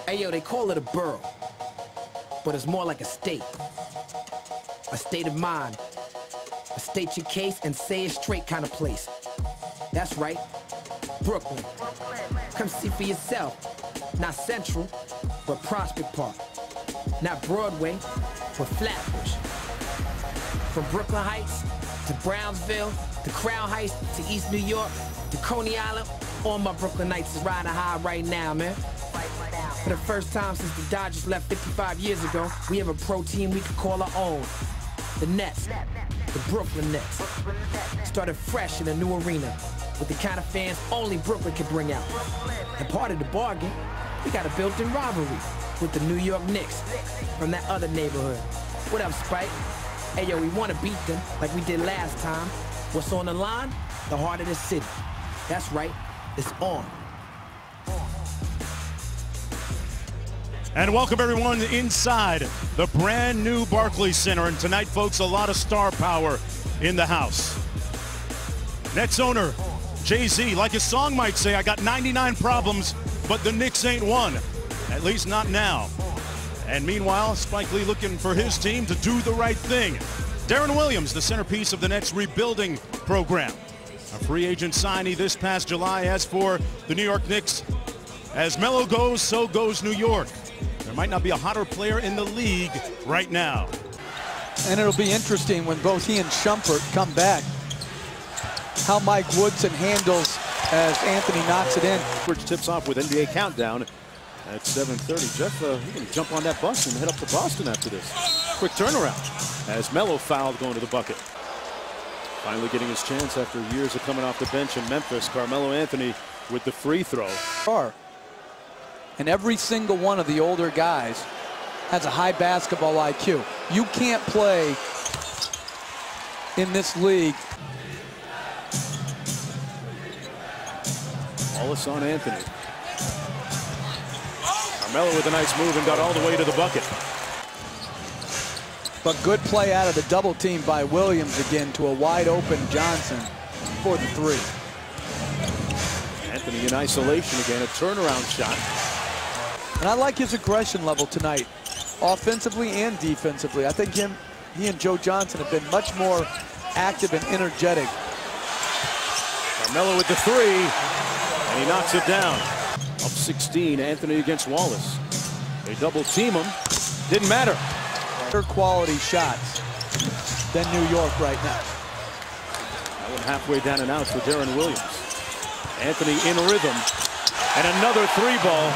Hey, yo, they call it a borough, but it's more like a state. A state of mind. A state your case and say it straight kind of place. That's right, Brooklyn. Come see for yourself. Not Central, but Prospect Park. Not Broadway, but Flatbush. From Brooklyn Heights to Brownsville, to Crown Heights, to East New York, to Coney Island, all my Brooklynites is riding high right now, man. For the first time since the Dodgers left 55 years ago, we have a pro team we can call our own. The Nets, the Brooklyn Nets. Started fresh in a new arena, with the kind of fans only Brooklyn can bring out. And part of the bargain, we got a built-in rivalry with the New York Knicks from that other neighborhood. What up, Spike? Hey, yo, we want to beat them like we did last time. What's on the line? The heart of the city. That's right, it's on. And welcome everyone inside the brand new Barclays Center. And tonight, folks, a lot of star power in the house. Nets owner Jay-Z, like his song might say, I got 99 problems, but the Knicks ain't one. At least not now. And meanwhile, Spike Lee looking for his team to do the right thing. Darren Williams, the centerpiece of the Nets rebuilding program. A free agent signee this past July. As for the New York Knicks, as Melo goes, so goes New York. There might not be a hotter player in the league right now. And it'll be interesting when both he and Shumpert come back, how Mike Woodson handles as Anthony knocks it in. Which tips off with NBA Countdown at 7:30. Jeff, you can jump on that bus and head up to Boston after this. Quick turnaround as Melo fouled going to the bucket. Finally getting his chance after years of coming off the bench in Memphis. Carmelo Anthony with the free throw. And every single one of the older guys has a high basketball IQ. You can't play in this league. Wallace on Anthony. Carmelo with a nice move and got all the way to the bucket. But good play out of the double team by Williams again to a wide open Johnson for the three. Anthony in isolation again, a turnaround shot. And I like his aggression level tonight, offensively and defensively. I think he and Joe Johnson have been much more active and energetic. Carmelo with the three, and he knocks it down. Up 16, Anthony against Wallace. They double team him, didn't matter. Better quality shots than New York right now. That one halfway down and out for Darren Williams. Anthony in rhythm, and another three ball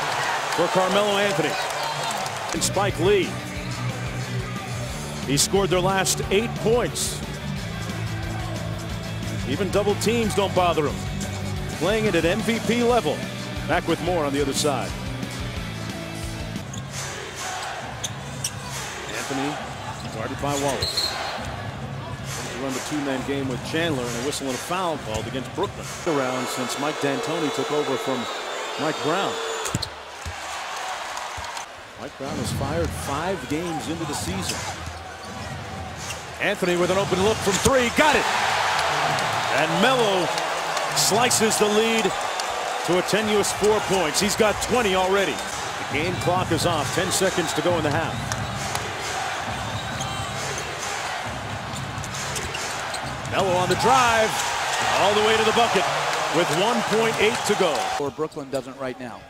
for Carmelo Anthony. And Spike Lee. He scored their last 8 points. Even double teams don't bother him. Playing it at MVP level. Back with more on the other side. Anthony guarded by Wallace. Run the two-man game with Chandler and a whistle and a foul called against Brooklyn. Around since Mike D'Antoni took over from Mike Brown. Mike Brown was fired 5 games into the season. Anthony with an open look from three, got it. And Melo slices the lead to a tenuous 4 points. He's got 20 already. The game clock is off, 10 seconds to go in the half. Melo on the drive, all the way to the bucket with 1.8 to go. Or Brooklyn doesn't right now.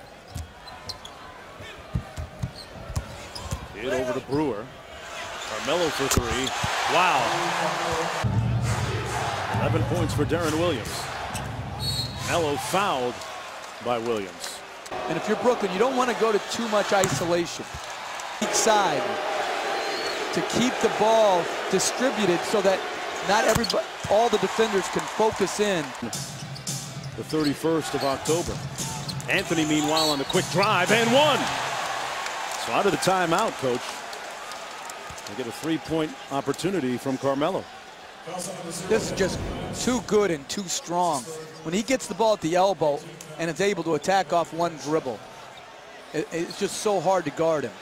Hit over to Brewer. Carmelo for three. Wow. 11 points for Darren Williams. Melo fouled by Williams. And if you're Brooklyn, you don't want to go to too much isolation. Each side to keep the ball distributed so that not everybody, all the defenders can focus in. The 31st of October. Anthony, meanwhile, on the quick drive and one. So out of the timeout, coach. They get a three-point opportunity from Carmelo. This is just too good and too strong. When he gets the ball at the elbow and is able to attack off one dribble, it's just so hard to guard him.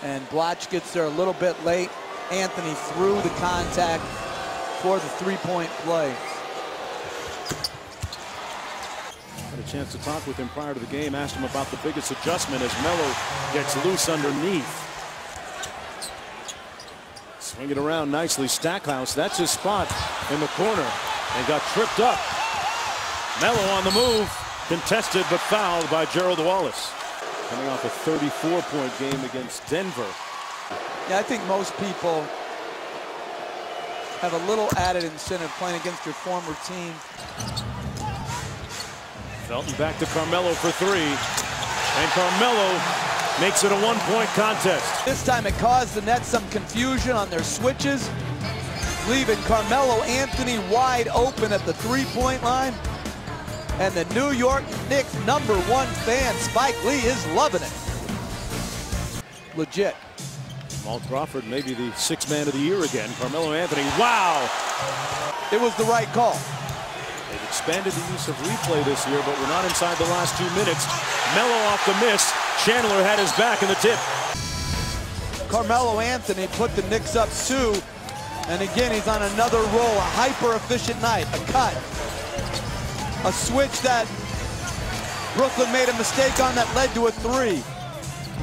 And Blatch gets there a little bit late. Anthony through the contact for the three-point play. Had a chance to talk with him prior to the game, asked him about the biggest adjustment as Melo gets loose underneath. Swing it around nicely. Stackhouse, that's his spot in the corner, and got tripped up. Melo on the move, contested but fouled by Gerald Wallace. Coming off a 34-point game against Denver. Yeah, I think most people have a little added incentive playing against your former team. Felton back to Carmelo for three, and Carmelo makes it a one-point contest. This time it caused the Nets some confusion on their switches, leaving Carmelo Anthony wide open at the three-point line. And the New York Knicks #1 fan, Spike Lee, is loving it. Legit. Jamal Crawford, maybe the sixth man of the year again. Carmelo Anthony, wow! It was the right call. They've expanded the use of replay this year, but we're not inside the last 2 minutes. Melo off the miss. Chandler had his back in the tip. Carmelo Anthony put the Knicks up 2. And again, he's on another roll, a hyper-efficient night, a cut. A switch that Brooklyn made a mistake on that led to a 3.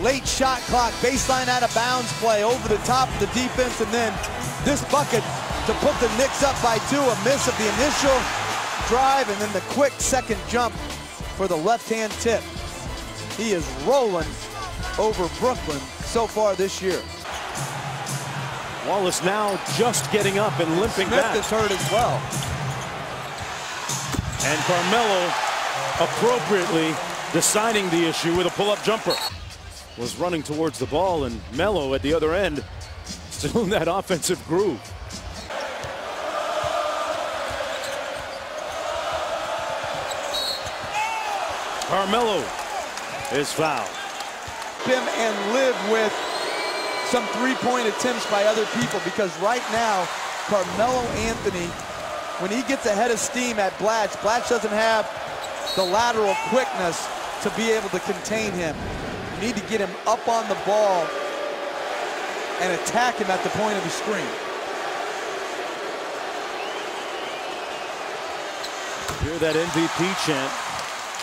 Late shot clock, baseline out of bounds play over the top of the defense, and then this bucket to put the Knicks up by 2. A miss of the initial drive, and then the quick second jump for the left-hand tip. He is rolling over Brooklyn so far this year. Wallace now just getting up and limping Smith back. is hurt as well. And Carmelo appropriately deciding the issue with a pull-up jumper. Was running towards the ball, and Melo at the other end still in that offensive groove. Carmelo is fouled. Him and live with some three-point attempts by other people, because right now Carmelo Anthony, when he gets ahead of steam at Blatch doesn't have the lateral quickness to be able to contain him. You need to get him up on the ball and attack him at the point of the screen. Hear that MVP chant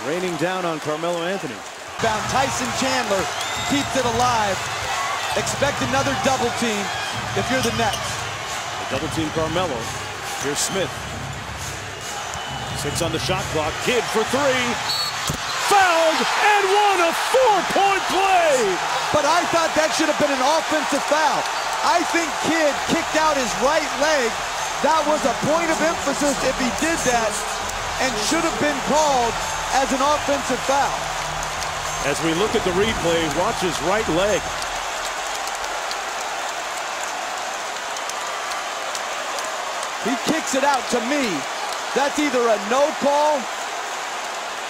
raining down on Carmelo Anthony. Found Tyson Chandler, keeps it alive. Expect another double team if you're the Nets. They double team Carmelo. Here's Smith. 6 on the shot clock. Kidd for 3. Fouled and won a 4-point play. But I thought that should have been an offensive foul. I think Kidd kicked out his right leg. That was a point of emphasis if he did that, and should have been called as an offensive foul. As we look at the replay, watch his right leg. He kicks it out. To me, that's either a no call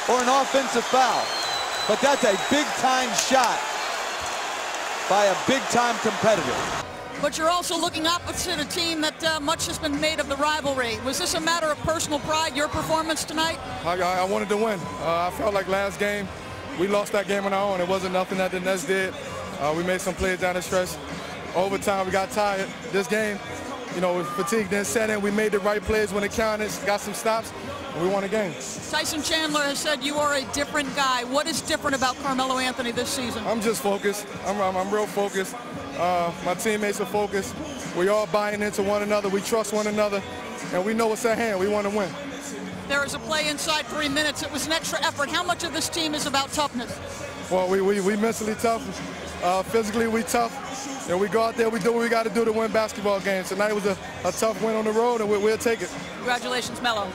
or an offensive foul. But that's a big-time shot by a big-time competitor. But you're also looking opposite a team that much has been made of the rivalry. Was this a matter of personal pride, your performance tonight? I wanted to win. I felt like last game, we lost that game on our own. It wasn't nothing that the Nets did. We made some plays down the stretch. Overtime, we got tired. This game, you know, fatigue didn't set in. We made the right plays when it counted, got some stops, and we won the game. Tyson Chandler has said you are a different guy. What is different about Carmelo Anthony this season? I'm just focused. I'm real focused. My teammates are focused. We all buying into one another. We trust one another, and we know what's at hand. We want to win. There was a play inside 3 minutes. It was an extra effort. How much of this team is about toughness? Well, we mentally tough. Physically, we tough. And we go out there, we do what we got to do to win basketball games. Tonight was a tough win on the road, and we'll take it. Congratulations, Melo.